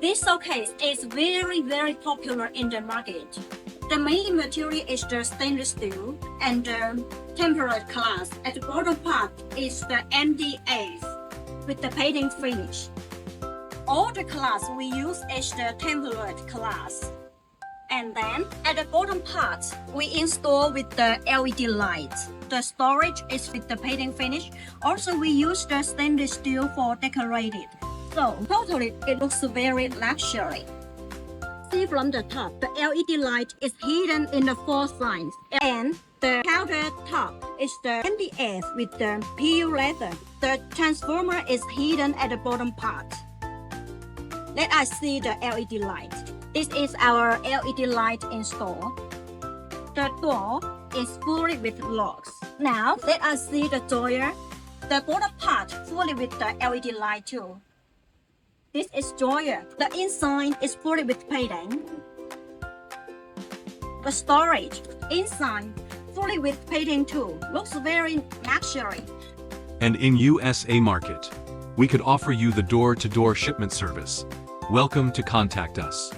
This showcase is very popular in the market. The main material is the stainless steel and the tempered glass. At the bottom part is the MDF with the painting finish. All the glass we use is the tempered glass. And then at the bottom part, we install with the LED light. The storage is with the painting finish. Also, we use the stainless steel for decorated. So totally, it looks very luxury. See from the top, the LED light is hidden in the four sides. And the countertop is the MDF with the PU leather. The transformer is hidden at the bottom part. Let us see the LED light. This is our LED light installed. The door is fully with locks. Now, let us see the door. The bottom part fully with the LED light too. This is door. The inside is fully with painting. The storage inside fully with painting too. Looks very luxury. And in USA market, we could offer you the door-to-door shipment service. Welcome to contact us.